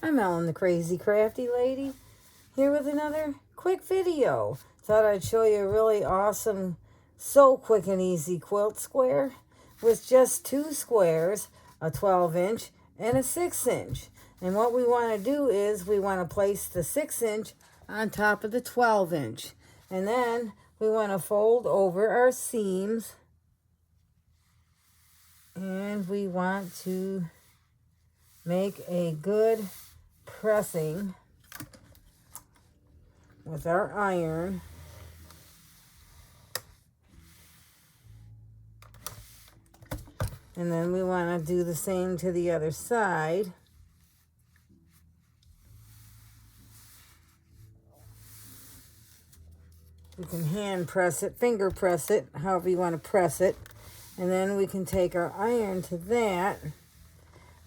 I'm Ellen the Crazy Crafty Lady, here with another quick video. Thought I'd show you a really awesome, so quick and easy quilt square with just two squares, a 12-inch and a 6-inch. And what we want to do is we want to place the 6-inch on top of the 12-inch. And then we want to fold over our seams. And we want to make a good pressing with our iron. And then we want to do the same to the other side. We can hand press it, finger press it, however you want to press it. And then we can take our iron to that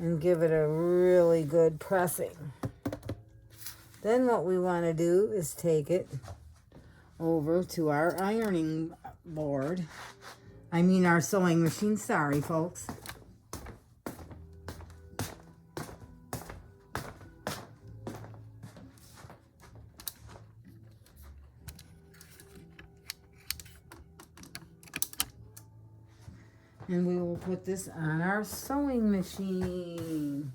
and give it a really good pressing. Then what we want to do is take it over to our ironing board. I mean our sewing machine, sorry folks. And we will put this on our sewing machine.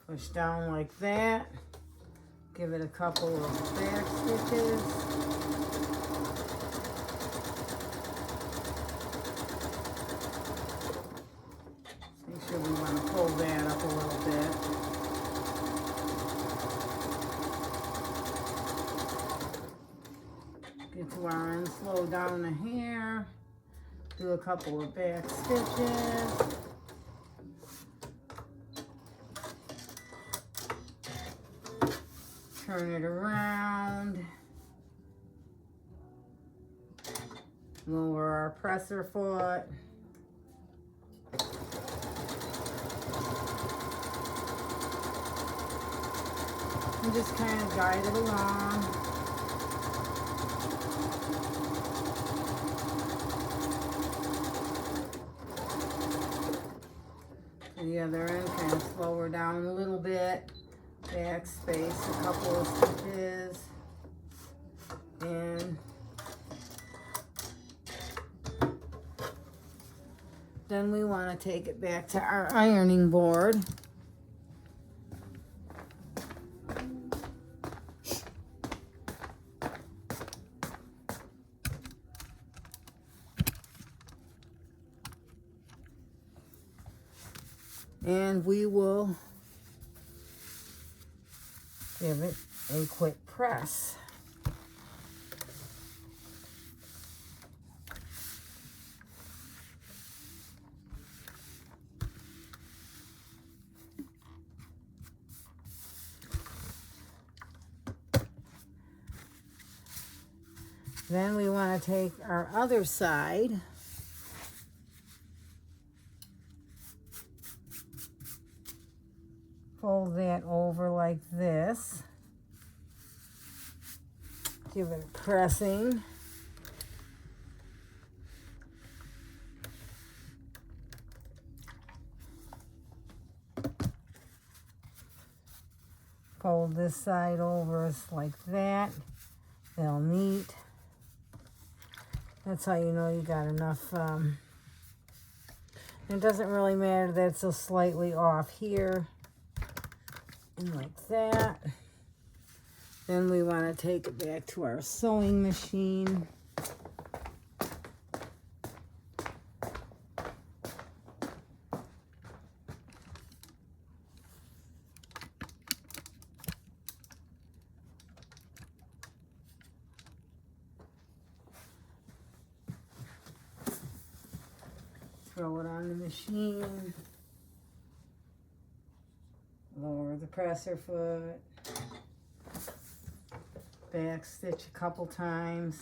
Push down like that. Give it a couple of back stitches. We want to pull that up a little bit. Get to our end, slow down the hair. Do a couple of back stitches. Turn it around. Lower our presser foot. And just kind of guide it along. To the other end, kind of slow her down a little bit. Backspace a couple of stitches. And then we want to take it back to our ironing board. And we will give it a quick press. Then we want to take our other side . Fold that over like this. Give it a pressing. Fold this side over like that. They'll meet. That's how you know you got enough. It doesn't really matter that it's so slightly off here. And like that. Then we want to take it back to our sewing machine. Throw it on the machine. Lower the presser foot. Back stitch a couple times.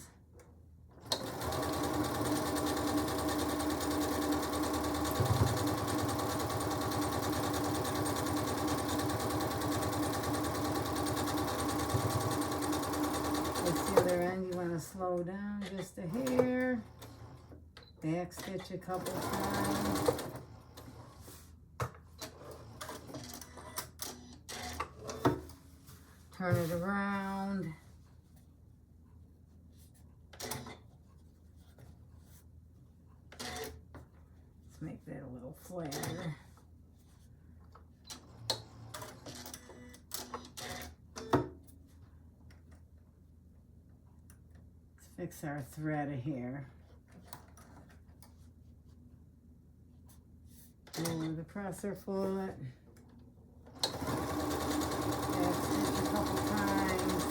go down just a hair, back stitch a couple times. Turn it around. Let's make that a little flatter. Let's fix our thread of hair. Over the presser foot. Back stitch a couple times.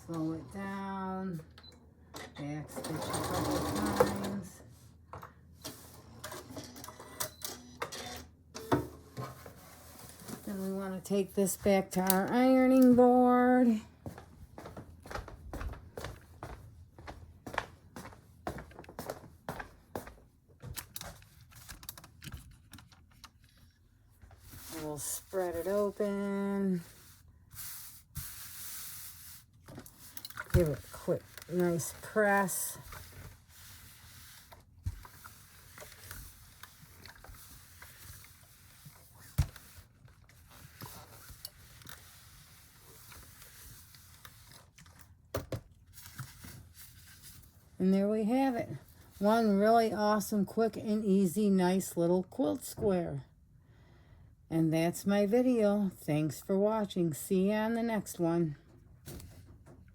Slow it down. Back stitch a couple times. Then we want to take this back to our ironing board. We'll spread it open. Give it a quick, nice press. And there we have it. One really awesome, quick and easy, nice little quilt square. And that's my video. Thanks for watching. See you on the next one.